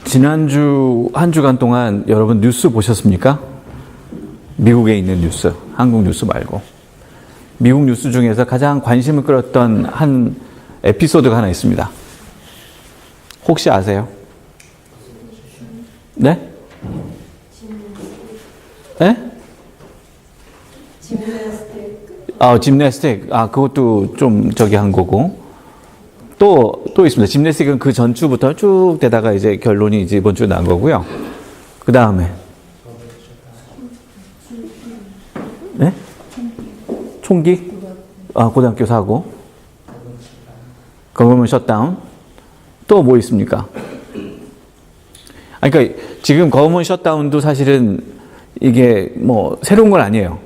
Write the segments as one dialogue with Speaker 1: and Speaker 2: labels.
Speaker 1: 지난주 한 주간 동안 여러분 뉴스 보셨습니까? 미국에 있는 뉴스, 한국 뉴스 말고. 미국 뉴스 중에서 가장 관심을 끌었던 한 에피소드가 하나 있습니다. 혹시 아세요? 네? 네? 짐내스틱. 그것도 좀 저기 한 거고. 또 있습니다. 짐내스틱은 그 전주부터 쭉 되다가 이제 결론이 이제 이번 주에 난 거고요. 그 다음에. 네? 총기? 고등학교 사고. 거버먼트 셧다운. 또 뭐 있습니까? 그러니까 지금 거버먼트 셧다운도 사실은 이게 뭐 새로운 건 아니에요.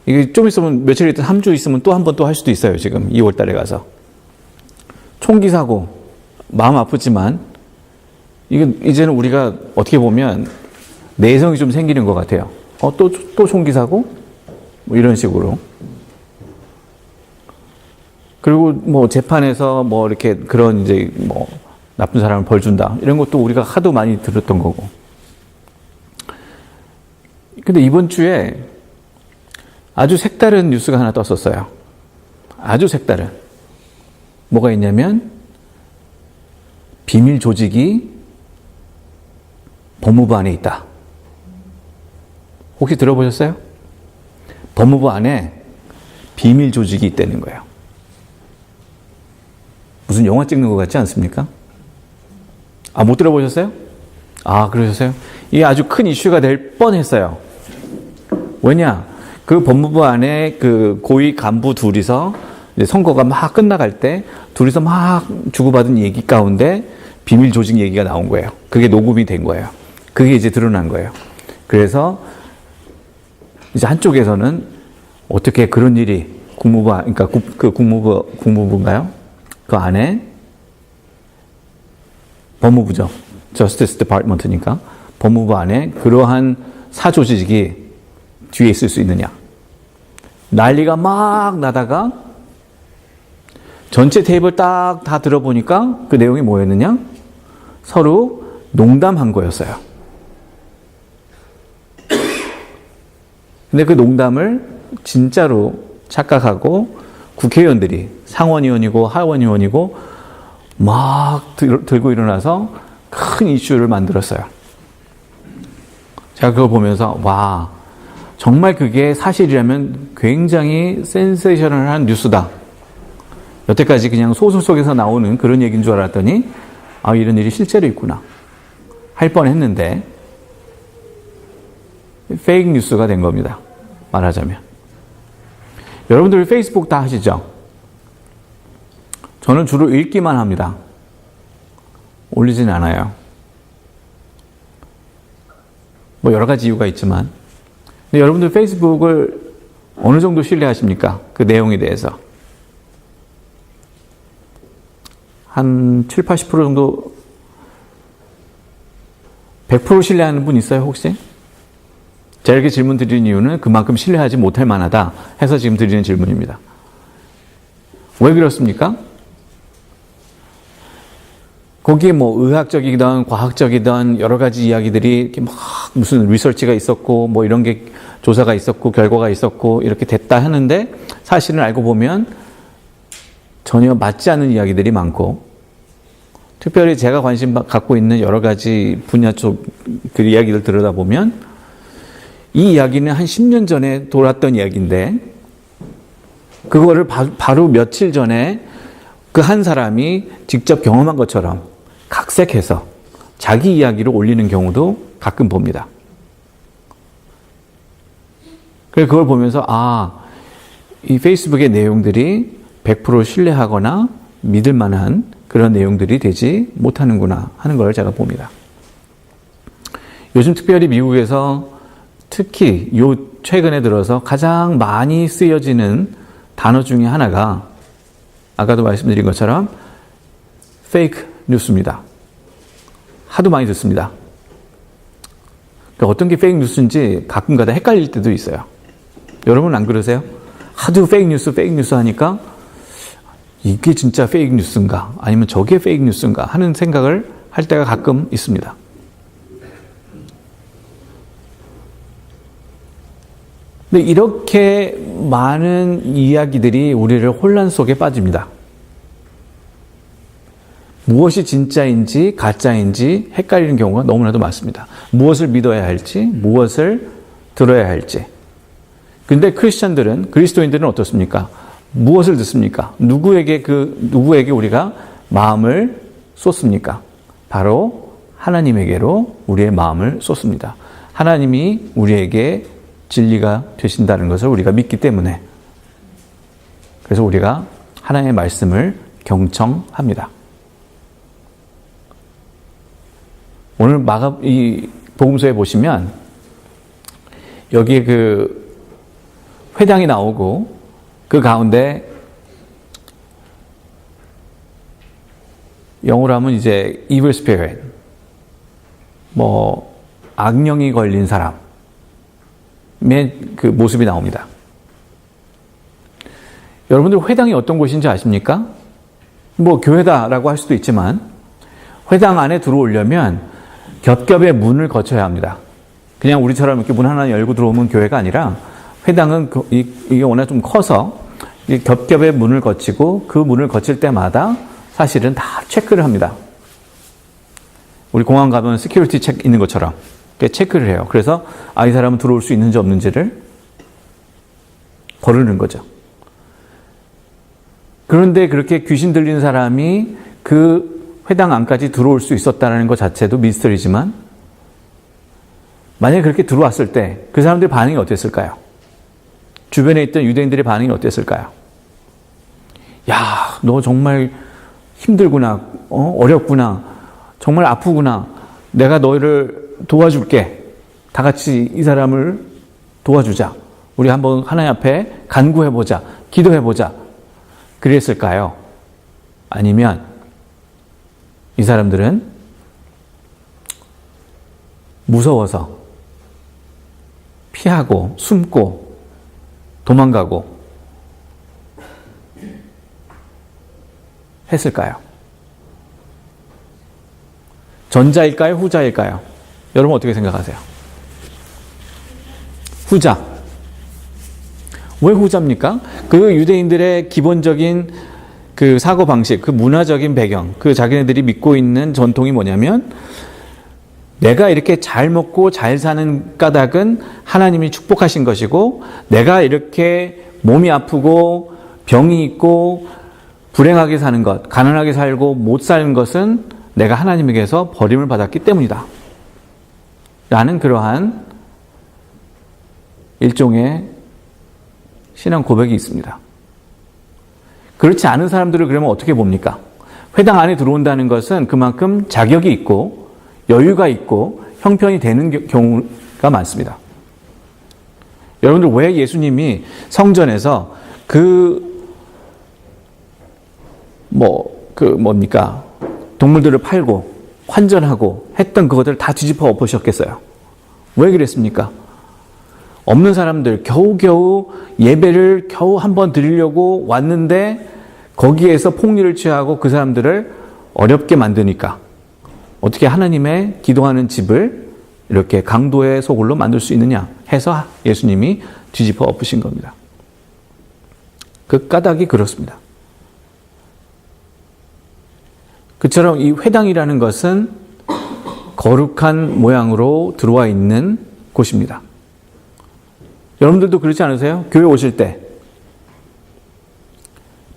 Speaker 1: 이게 좀 있으면 며칠 있든 3주 있으면 또 한 번 또 할 수도 있어요. 지금 2월 달에 가서. 총기 사고. 마음 아프지만 이건 이제는 우리가 어떻게 보면 내성이 좀 생기는 것 같아요. 또 총기 사고? 뭐 이런 식으로. 그리고 뭐 재판에서 뭐 이렇게 그런 이제 뭐 나쁜 사람을 벌 준다. 이런 것도 우리가 하도 많이 들었던 거고. 근데 이번 주에 아주 색다른 뉴스가 하나 떴었어요. 아주 색다른. 뭐가 있냐면 비밀 조직이 법무부 안에 있다. 혹시 들어보셨어요? 법무부 안에 비밀 조직이 있다는 거예요. 무슨 영화 찍는 것 같지 않습니까? 못 들어보셨어요? 그러셨어요? 이게 아주 큰 이슈가 될 뻔했어요. 왜냐? 그 법무부 안에 그 고위 간부 둘이서 이제 선거가 막 끝나갈 때 둘이서 막 주고받은 얘기 가운데 비밀 조직 얘기가 나온 거예요. 그게 녹음이 된 거예요. 그게 이제 드러난 거예요. 그래서 이제 한쪽에서는 어떻게 그런 일이 그러니까 국무부인가요? 그 안에 법무부죠. Justice Department니까 법무부 안에 그러한 사조직이 뒤에 있을 수 있느냐. 난리가 막 나다가 전체 테이프를 딱 다 들어보니까 그 내용이 뭐였느냐? 서로 농담한 거였어요. 근데 그 농담을 진짜로 착각하고 국회의원들이 상원의원이고 하원의원이고 막 들고 일어나서 큰 이슈를 만들었어요. 제가 그걸 보면서 와, 정말 그게 사실이라면 굉장히 센세이셔널한 뉴스다. 여태까지 그냥 소설 속에서 나오는 그런 얘기인 줄 알았더니 이런 일이 실제로 있구나 할 뻔했는데 페이크 뉴스가 된 겁니다. 말하자면. 여러분들 페이스북 다 하시죠? 저는 주로 읽기만 합니다. 올리진 않아요. 뭐 여러 가지 이유가 있지만. 근데 여러분들 페이스북을 어느 정도 신뢰하십니까? 그 내용에 대해서. 한 7, 80% 정도 100% 신뢰하는 분 있어요, 혹시? 제가 이렇게 질문 드리는 이유는 그만큼 신뢰하지 못할 만하다 해서 지금 드리는 질문입니다. 왜 그렇습니까? 거기에 뭐 의학적이든 과학적이든 여러 가지 이야기들이 이렇게 막 무슨 리서치가 있었고 뭐 이런 게 조사가 있었고 결과가 있었고 이렇게 됐다 하는데 사실은 알고 보면 전혀 맞지 않는 이야기들이 많고 특별히 제가 관심 갖고 있는 여러 가지 분야 쪽 그 이야기를 들여다보면 이 이야기는 한 10년 전에 돌았던 이야기인데 그거를 바로 며칠 전에 그 한 사람이 직접 경험한 것처럼 각색해서 자기 이야기를 올리는 경우도 가끔 봅니다. 그래서 그걸 보면서 이 페이스북의 내용들이 100% 신뢰하거나 믿을 만한 그런 내용들이 되지 못하는구나 하는 걸 제가 봅니다. 요즘 특별히 미국에서 특히 최근에 들어서 가장 많이 쓰여지는 단어 중에 하나가 아까도 말씀드린 것처럼 페이크 뉴스입니다. 하도 많이 듣습니다. 그러니까 어떤 게 페이크 뉴스인지 가끔가다 헷갈릴 때도 있어요. 여러분 안 그러세요? 하도 페이크 뉴스 하니까 이게 진짜 페이크 뉴스인가 아니면 저게 페이크 뉴스인가 하는 생각을 할 때가 가끔 있습니다. 근데 이렇게 많은 이야기들이 우리를 혼란 속에 빠집니다. 무엇이 진짜인지 가짜인지 헷갈리는 경우가 너무나도 많습니다. 무엇을 믿어야 할지, 무엇을 들어야 할지. 근데 크리스천들은, 그리스도인들은 어떻습니까? 무엇을 듣습니까? 누구에게 우리가 마음을 쏟습니까? 바로 하나님에게로 우리의 마음을 쏟습니다. 하나님이 우리에게 진리가 되신다는 것을 우리가 믿기 때문에. 그래서 우리가 하나님의 말씀을 경청합니다. 오늘 이 복음서에 보시면 여기에 그 회당이 나오고 그 가운데 영어로 하면 이제 evil spirit, 악령이 걸린 사람의 그 모습이 나옵니다. 여러분들 회당이 어떤 곳인지 아십니까? 교회다라고 할 수도 있지만 회당 안에 들어오려면 겹겹의 문을 거쳐야 합니다. 그냥 우리처럼 이렇게 문 하나 열고 들어오면 교회가 아니라 회당은 이게 워낙 좀 커서 겹겹의 문을 거치고 그 문을 거칠 때마다 사실은 다 체크를 합니다. 우리 공항 가면 시큐리티 체크 있는 것처럼 체크를 해요. 그래서 이 사람은 들어올 수 있는지 없는지를 거르는 거죠. 그런데 그렇게 귀신 들린 사람이 그 회당 안까지 들어올 수 있었다는 것 자체도 미스터리지만 만약에 그렇게 들어왔을 때 그 사람들의 반응이 어땠을까요? 주변에 있던 유대인들의 반응이 어땠을까요? 야, 너 정말 힘들구나, 어렵구나, 정말 아프구나, 내가 너희를 도와줄게, 다 같이 이 사람을 도와주자, 우리 한번 하나님 앞에 간구해보자, 기도해보자, 그랬을까요? 아니면 이 사람들은 무서워서 피하고 숨고 도망가고 했을까요? 전자일까요? 후자일까요? 여러분 어떻게 생각하세요? 후자. 왜 후자입니까? 그 유대인들의 기본적인 그 사고방식, 그 문화적인 배경, 그 자기네들이 믿고 있는 전통이 뭐냐면 내가 이렇게 잘 먹고 잘 사는 까닭은 하나님이 축복하신 것이고 내가 이렇게 몸이 아프고 병이 있고 불행하게 사는 것, 가난하게 살고 못 사는 것은 내가 하나님에게서 버림을 받았기 때문이다. 라는 그러한 일종의 신앙 고백이 있습니다. 그렇지 않은 사람들을 그러면 어떻게 봅니까? 회당 안에 들어온다는 것은 그만큼 자격이 있고 여유가 있고 형편이 되는 경우가 많습니다. 여러분들 왜 예수님이 성전에서 동물들을 팔고 환전하고 했던 그것들을 다 뒤집어 엎으셨겠어요? 왜 그랬습니까? 없는 사람들 겨우겨우 예배를 겨우 한번 드리려고 왔는데 거기에서 폭리를 취하고 그 사람들을 어렵게 만드니까 어떻게 하나님의 기도하는 집을 이렇게 강도의 소굴로 만들 수 있느냐 해서 예수님이 뒤집어 엎으신 겁니다. 그 까닭이 그렇습니다. 그처럼 이 회당이라는 것은 거룩한 모양으로 들어와 있는 곳입니다. 여러분들도 그렇지 않으세요? 교회 오실 때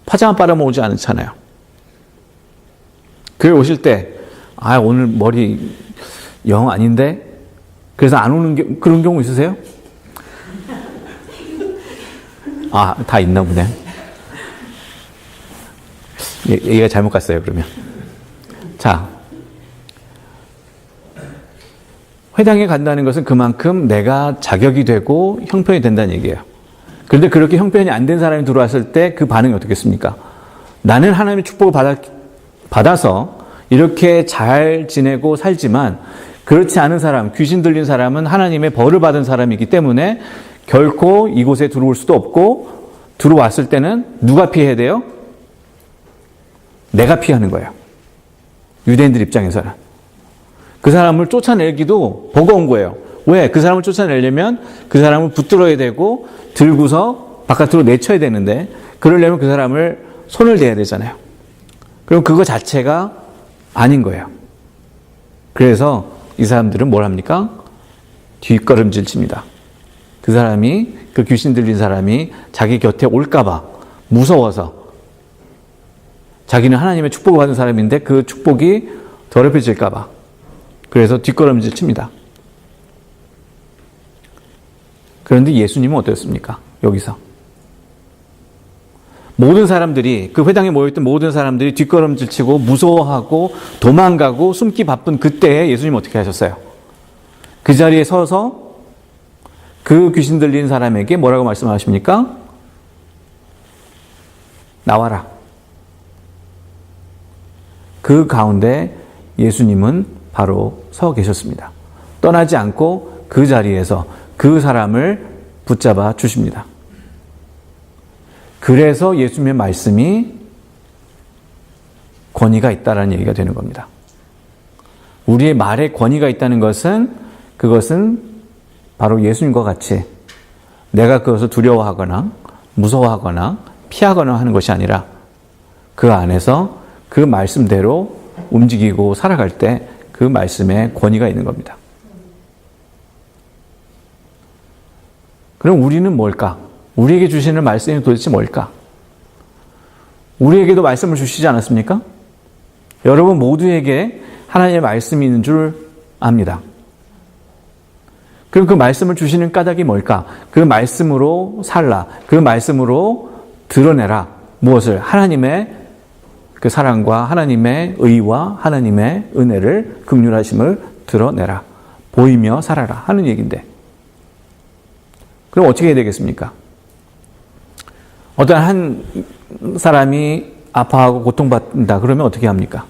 Speaker 1: 파자마 빨아모으지 않잖아요. 교회 오실 때 오늘 머리 영 아닌데 그래서 안 오는 그런 경우 있으세요? 다 있나 보네. 얘가 잘못 갔어요, 그러면. 자, 회당에 간다는 것은 그만큼 내가 자격이 되고 형편이 된다는 얘기예요. 그런데 그렇게 형편이 안 된 사람이 들어왔을 때 그 반응이 어떻겠습니까? 나는 하나님의 축복을 받아서 이렇게 잘 지내고 살지만 그렇지 않은 사람, 귀신 들린 사람은 하나님의 벌을 받은 사람이기 때문에 결코 이곳에 들어올 수도 없고 들어왔을 때는 누가 피해야 돼요? 내가 피하는 거예요. 유대인들 입장에서는. 그 사람을 쫓아내기도 버거운 거예요. 왜? 그 사람을 쫓아내려면 그 사람을 붙들어야 되고 들고서 바깥으로 내쳐야 되는데 그러려면 그 사람을 손을 대야 되잖아요. 그럼 그거 자체가 아닌 거예요. 그래서 이 사람들은 뭘 합니까? 뒷걸음질 칩니다. 그 사람이, 그 귀신 들린 사람이 자기 곁에 올까봐 무서워서 자기는 하나님의 축복을 받은 사람인데 그 축복이 더럽혀질까봐 그래서 뒷걸음질 칩니다. 그런데 예수님은 어땠습니까? 여기서. 모든 사람들이, 그 회당에 모여있던 모든 사람들이 뒷걸음질 치고 무서워하고 도망가고 숨기 바쁜 그때에 예수님은 어떻게 하셨어요? 그 자리에 서서 그 귀신 들린 사람에게 뭐라고 말씀하십니까? 나와라. 그 가운데 예수님은 바로 서 계셨습니다. 떠나지 않고 그 자리에서 그 사람을 붙잡아 주십니다. 그래서 예수님의 말씀이 권위가 있다라는 얘기가 되는 겁니다. 우리의 말에 권위가 있다는 것은 그것은 바로 예수님과 같이 내가 그것을 두려워하거나 무서워하거나 피하거나 하는 것이 아니라 그 안에서 그 말씀대로 움직이고 살아갈 때 그 말씀에 권위가 있는 겁니다. 그럼 우리는 뭘까? 우리에게 주시는 말씀이 도대체 뭘까? 우리에게도 말씀을 주시지 않았습니까? 여러분 모두에게 하나님의 말씀이 있는 줄 압니다. 그럼 그 말씀을 주시는 까닭이 뭘까? 그 말씀으로 살라. 그 말씀으로 드러내라. 무엇을? 하나님의 그 사랑과 하나님의 의와 하나님의 은혜를 긍휼하심을 드러내라. 보이며 살아라 하는 얘기인데 그럼 어떻게 해야 되겠습니까? 어떤 한 사람이 아파하고 고통받는다 그러면 어떻게 합니까?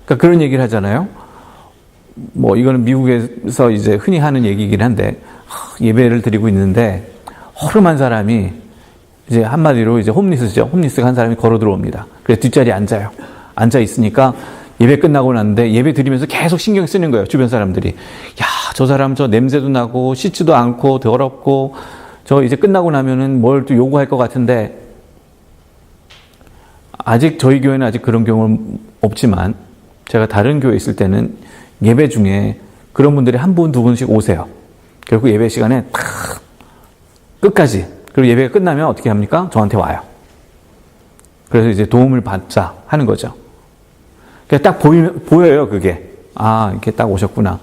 Speaker 1: 그러니까 그런 얘기를 하잖아요. 뭐 이거는 미국에서 이제 흔히 하는 얘기이긴 한데 예배를 드리고 있는데 허름한 사람이 이제 한마디로 이제 홈리스죠. 홈리스가 한 사람이 걸어 들어옵니다. 그래서 뒷자리에 앉아요. 앉아 있으니까 예배 끝나고 났는데 예배 드리면서 계속 신경 쓰는 거예요. 주변 사람들이. 야, 저 사람 저 냄새도 나고 씻지도 않고 더럽고 저 이제 끝나고 나면은 뭘 또 요구할 것 같은데 아직 저희 교회는 아직 그런 경우는 없지만 제가 다른 교회에 있을 때는 예배 중에 그런 분들이 한 분, 두 분씩 오세요. 결국 예배 시간에 탁 끝까지 그리고 예배가 끝나면 어떻게 합니까? 저한테 와요. 그래서 이제 도움을 받자 하는 거죠. 딱 보여요, 그게. 아, 이렇게 딱 오셨구나.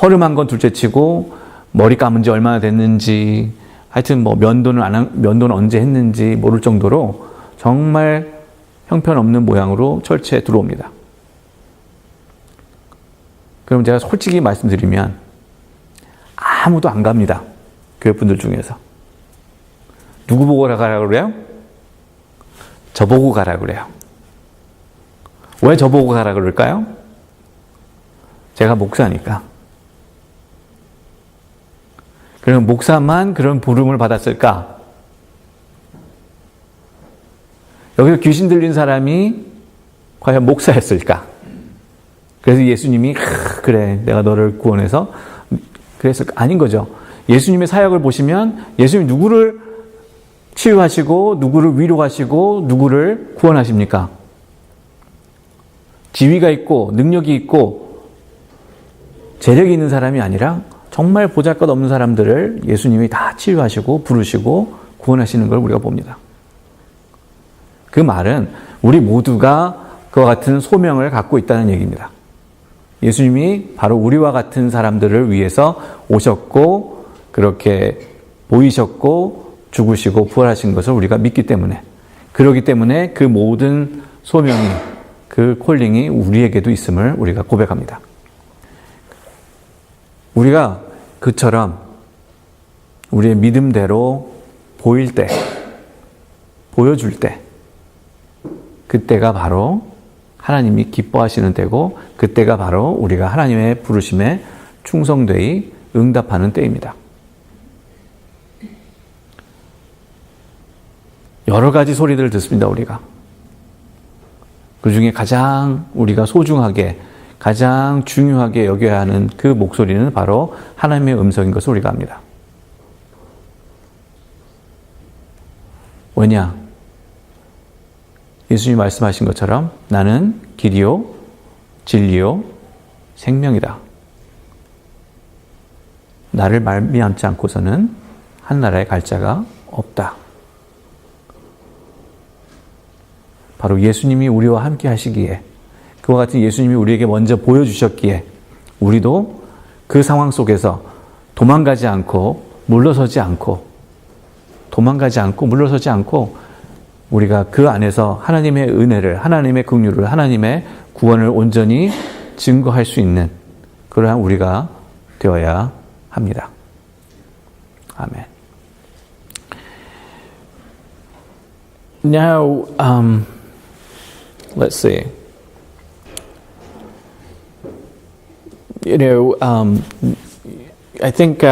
Speaker 1: 허름한 건 둘째 치고, 머리 감은 지 얼마나 됐는지, 하여튼 뭐 면도는 언제 했는지 모를 정도로 정말 형편없는 모양으로 철치에 들어옵니다. 그럼 제가 솔직히 말씀드리면 아무도 안 갑니다. 교회분들 중에서. 누구 보고 가라고 그래요? 저보고 가라고 그래요. 왜 저보고 가라고 그럴까요? 제가 목사니까. 그럼 목사만 그런 부름을 받았을까? 여기서 귀신 들린 사람이 과연 목사였을까? 그래서 예수님이 그래 내가 너를 구원해서 그랬을까? 아닌 거죠. 예수님의 사역을 보시면 예수님이 누구를 치유하시고 누구를 위로하시고 누구를 구원하십니까? 지위가 있고 능력이 있고 재력이 있는 사람이 아니라 정말 보잘것없는 사람들을 예수님이 다 치유하시고 부르시고 구원하시는 걸 우리가 봅니다. 그 말은 우리 모두가 그와 같은 소명을 갖고 있다는 얘기입니다. 예수님이 바로 우리와 같은 사람들을 위해서 오셨고 그렇게 보이셨고 죽으시고 부활하신 것을 우리가 믿기 때문에 그렇기 때문에 그 모든 소명이 그 콜링이 우리에게도 있음을 우리가 고백합니다. 우리가 그처럼 우리의 믿음대로 보일 때 보여줄 때 그때가 바로 하나님이 기뻐하시는 때고 그때가 바로 우리가 하나님의 부르심에 충성되이 응답하는 때입니다. 여러 가지 소리들을 듣습니다, 우리가. 그 중에 가장 우리가 소중하게, 가장 중요하게 여겨야 하는 그 목소리는 바로 하나님의 음성인 것을 우리가 압니다. 왜냐? 예수님이 말씀하신 것처럼 나는 길이요, 진리요, 생명이다. 나를 말미암지 않고서는 한나라에 갈 자가 없다. 바로 예수님이 우리와 함께 하시기에, 그와 같은 예수님이 우리에게 먼저 보여주셨기에 우리도 그 상황 속에서 도망가지 않고 물러서지 않고 우리가 그 안에서 하나님의 은혜를, 하나님의 긍휼을, 하나님의 구원을 온전히 증거할 수 있는 그러한 우리가 되어야 합니다. 아멘. Now, let's see. I think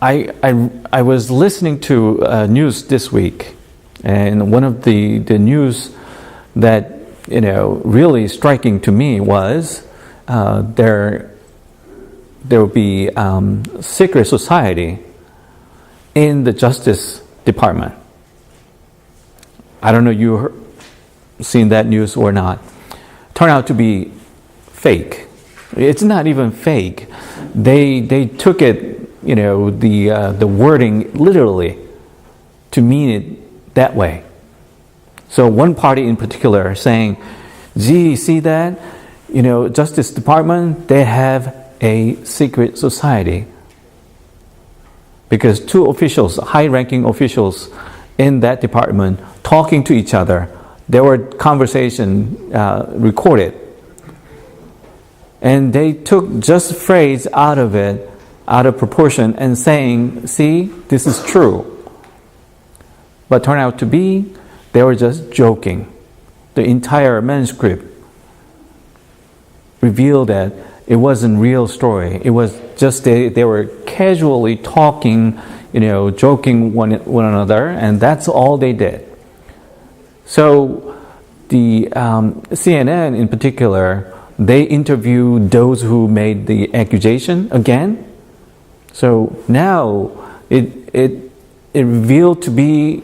Speaker 1: I was listening to news this week, and one of the news that really striking to me was there will be secret society in the Justice Department. I don't know you seen that news or not. Turned out to be fake. It's not even fake. They took it, the wording literally to mean it that way. So one party in particular saying, "Gee, see that? Justice Department, they have a secret society." Because two officials, high-ranking officials in that department, talking to each other, there were conversation recorded. And they took just a phrase out of it, out of proportion, and saying, "See, this is true." But turned out to be, they were just joking. The entire manuscript revealed that it wasn't real story. It was just they were casually talking, joking one another, and that's all they did. So the CNN in particular, they interviewed those who made the accusation again. So now it revealed to be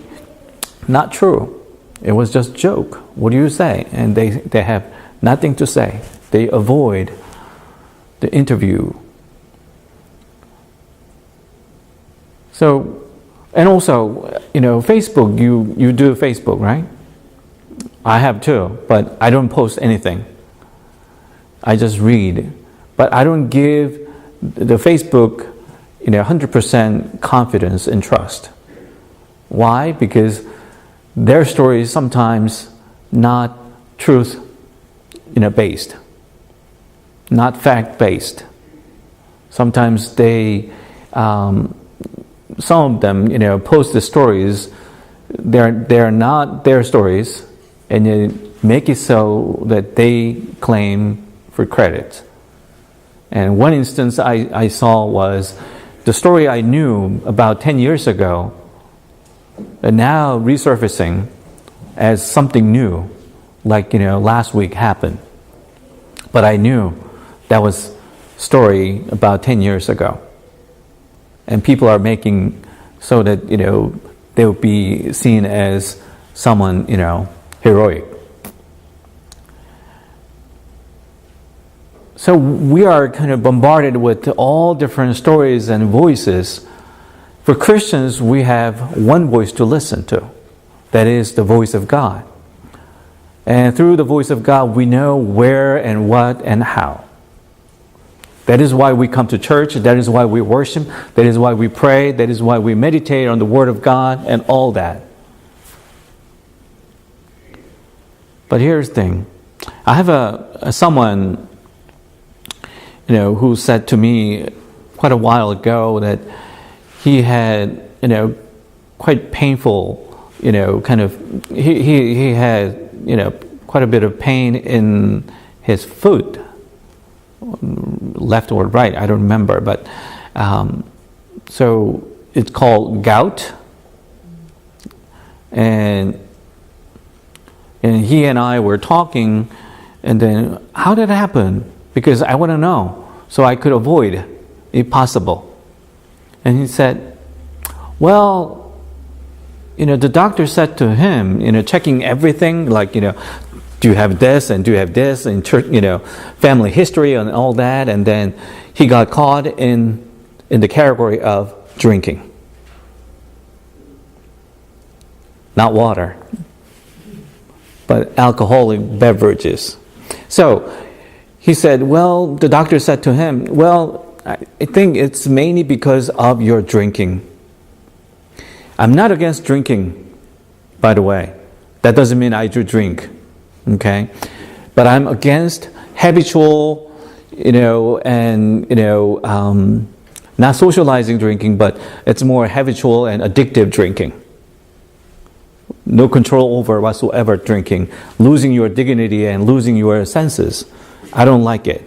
Speaker 1: not true. It was just joke. What do you say? And they have nothing to say. They avoid the interview. So, and also, Facebook, you do Facebook, right? I have too, but I don't post anything. I just read. But I don't give the Facebook, 100% confidence and trust. Why? Because their story is sometimes not truth, based. Not fact-based. Sometimes they, some of them, post the stories. They're not their stories, and they make it so that they claim for credit. And one instance I saw was the story I knew about 10 years ago, and now resurfacing as something new, like last week happened. But I knew that was story about 10 years ago. And people are making so that, they will be seen as someone, heroic. So we are kind of bombarded with all different stories and voices. For Christians, we have one voice to listen to. That is the voice of God. And through the voice of God, we know where and what and how. That is why we come to church. That is why we worship. That is why we pray. That is why we meditate on the Word of God and all that. But here's the thing. I have someone, who said to me quite a while ago that he had, quite painful, he had, quite a bit of pain in his foot, left or right, I don't remember, but so it's called gout, and he and I were talking, and then, how did it happen? Because I want to know, so I could avoid, if possible. And he said, well, the doctor said to him, checking everything, like, do you have this, and do you have this, and family history and all that, and then he got caught in the category of drinking. Not water, but alcoholic beverages. So he said, well, the doctor said to him, well, I think it's mainly because of your drinking. I'm not against drinking, by the way. That doesn't mean I do drink, okay? But I'm against habitual, not socializing drinking, but it's more habitual and addictive drinking. No control over whatsoever drinking, losing your dignity and losing your senses. I don't like it.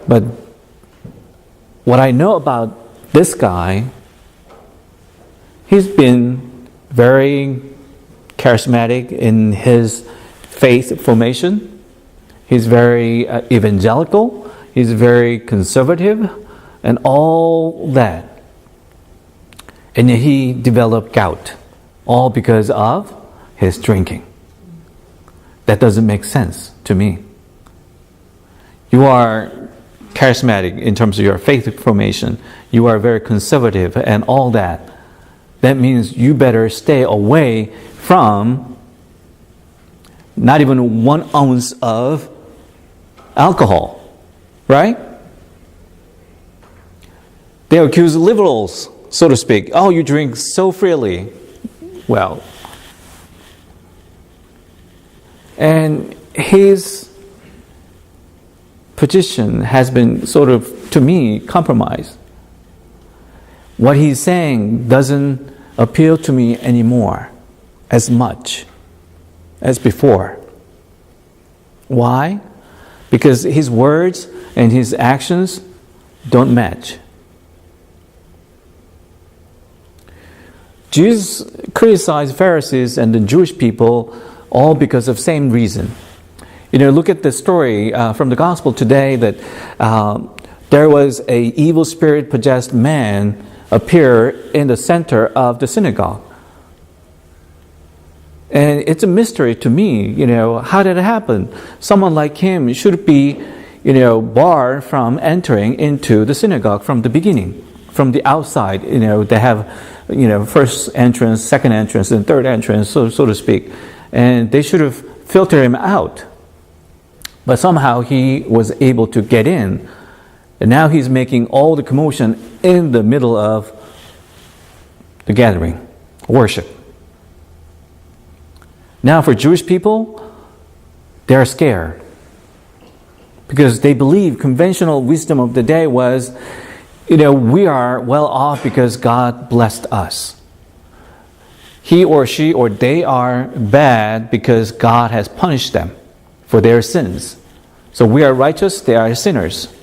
Speaker 1: But what I know about this guy, he's been very charismatic in his faith formation. He's very evangelical. He's very conservative and all that. And yet he developed gout, all because of his drinking. That doesn't make sense to me. You are charismatic in terms of your faith formation. You are very conservative and all that. That means you better stay away from not even 1 ounce of alcohol, right? They accuse liberals, so to speak. Oh, you drink so freely. Well, and his position has been sort of, to me, compromised. What he's saying doesn't appeal to me anymore as much as before. Why? Because his words and his actions don't match. Jesus criticized Pharisees and the Jewish people all because of same reason. Look at the story from the gospel today that there was a evil spirit possessed man appear in the center of the synagogue. And it's a mystery to me, how did it happen? Someone like him should be, barred from entering into the synagogue from the beginning, from the outside. They have, first entrance, second entrance, and third entrance, so to speak. And they should have filtered him out. But somehow he was able to get in. And now he's making all the commotion in the middle of the gathering, worship. Now for Jewish people, they're scared. Because they believe conventional wisdom of the day was, we are well off because God blessed us. He or she or they are bad because God has punished them for their sins. So we are righteous, they are sinners.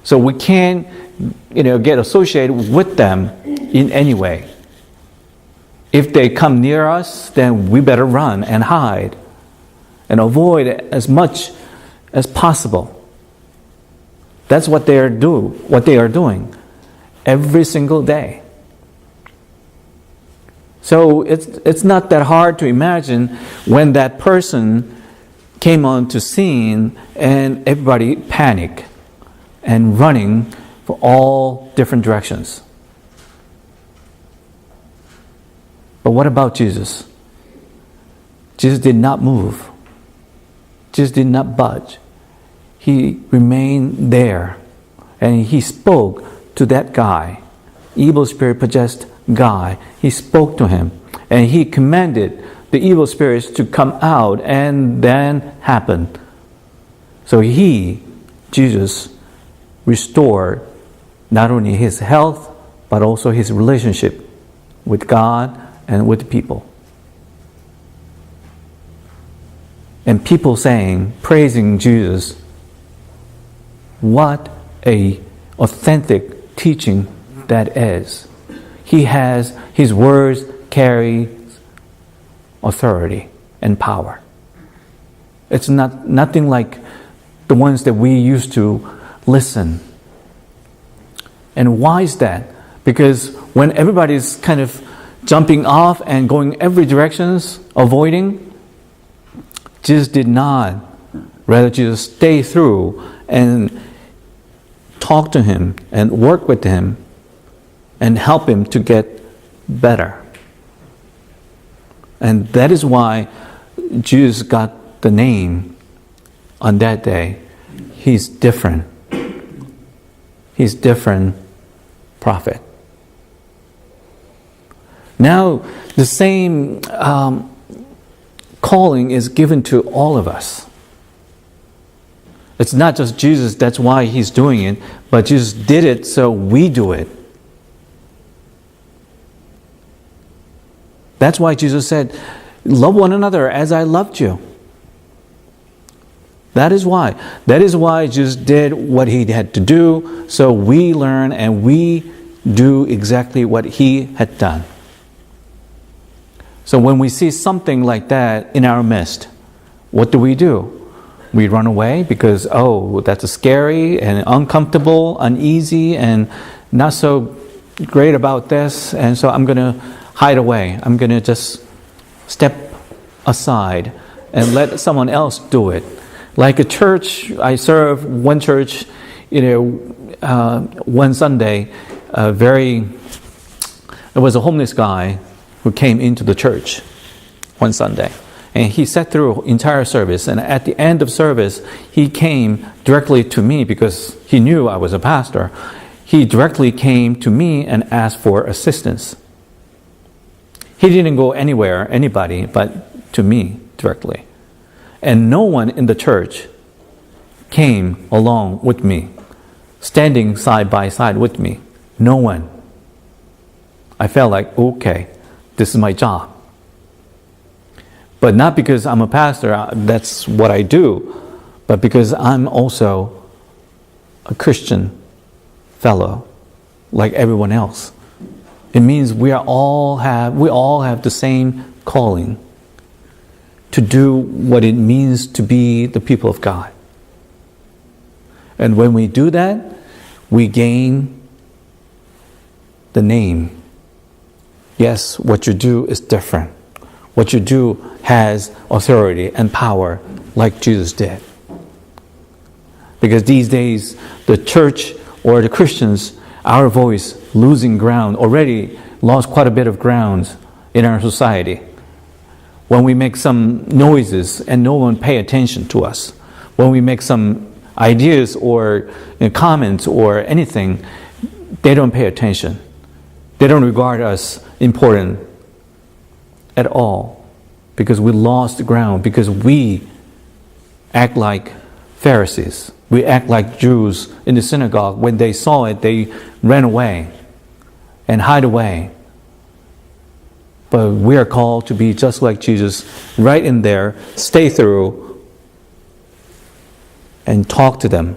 Speaker 1: So we can't, get associated with them in any way. If they come near us, then we better run and hide and avoid it as much as possible. That's what they are doing every single day. So it's not that hard to imagine when that person came onto scene and everybody panicked and running for all different directions. But what about Jesus? Jesus did not move. Jesus did not budge. He remained there. And he spoke to that guy, evil spirit possessed guy. He spoke to him. And he commanded the evil spirits to come out, and then happened. So Jesus, restored not only his health, but also his relationship with God and with the people. And people praising Jesus, what a authentic teaching that is. His words carry authority. and power. It's nothing like the ones that we used to listen. And why is that? Because when everybody's kind of jumping off and going every directions, avoiding, Jesus did not. Rather, Jesus stayed through and talk to him and work with him and help him to get better. And that is why Jesus got the name on that day. He's different. He's different prophet. Now, the same calling is given to all of us. It's not just Jesus, that's why he's doing it, but Jesus did it so we do it. That's why Jesus said, love one another as I loved you. That is why. That is why Jesus did what he had to do, so we learn and we do exactly what he had done. So when we see something like that in our midst, what do? We run away because, that's scary and uncomfortable, uneasy, and not so great about this, and so I'm going to hide away. I'm going to just step aside and let someone else do it. Like a church, I serve one church, one Sunday, there was a homeless guy who came into the church one Sunday. And he sat through entire service, and at the end of service, he came directly to me because he knew I was a pastor. He directly came to me and asked for assistance. He didn't go anybody, but to me directly. And no one in the church came along with me, standing side by side with me. No one. I felt like, okay, this is my job. But not because I'm a pastor, that's what I do, but because I'm also a Christian fellow, like everyone else. It means we all have the same calling to do what it means to be the people of God. And when we do that, we gain the name. Yes, what you do is different. What you do has authority and power like Jesus did. Because these days, the church or the Christians, our voice losing ground, already lost quite a bit of ground in our society. When we make some noises and no one pay attention to us, when we make some ideas or comments or anything, they don't pay attention. They don't regard us important at all, because we lost the ground, because we act like Pharisees. We act like Jews in the synagogue. When they saw it, they ran away and hide away. But we are called to be just like Jesus, right in there, stay through, and talk to them,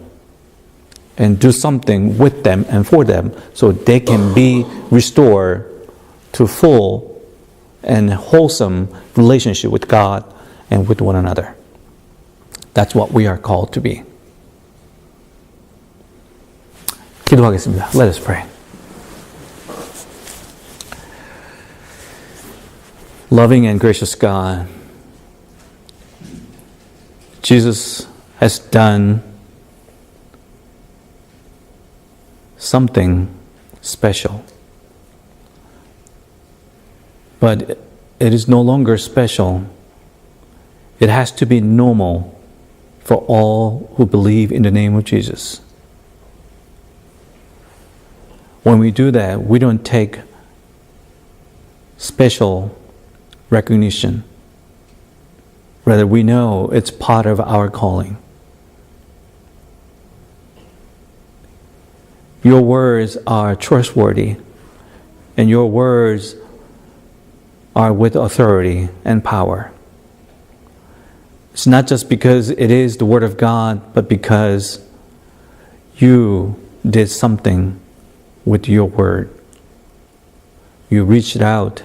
Speaker 1: and do something with them and for them, so they can be restored to full and wholesome relationship with God and with one another. That's what we are called to be. 기도하겠습니다. Let us pray. Loving and gracious God, Jesus has done something special. But it is no longer special. It has to be normal for all who believe in the name of Jesus. When we do that, we don't take special recognition. Rather, we know it's part of our calling. Your words are trustworthy, and your words are with authority and power. It's not just because it is the Word of God, but because you did something with your Word. You reached out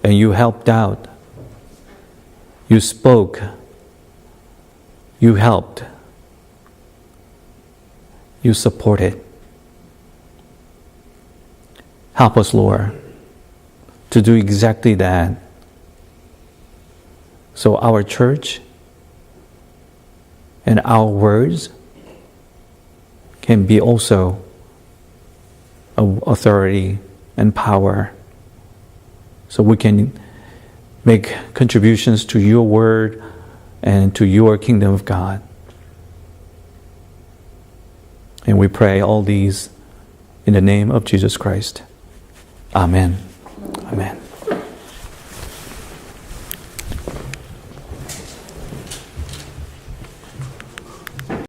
Speaker 1: and you helped out. You spoke. You helped. You supported. Help us, Lord, to do exactly that. So our church and our words can be also of authority and power. So we can make contributions to your word and to your kingdom of God. And we pray all these in the name of Jesus Christ. Amen. Amen.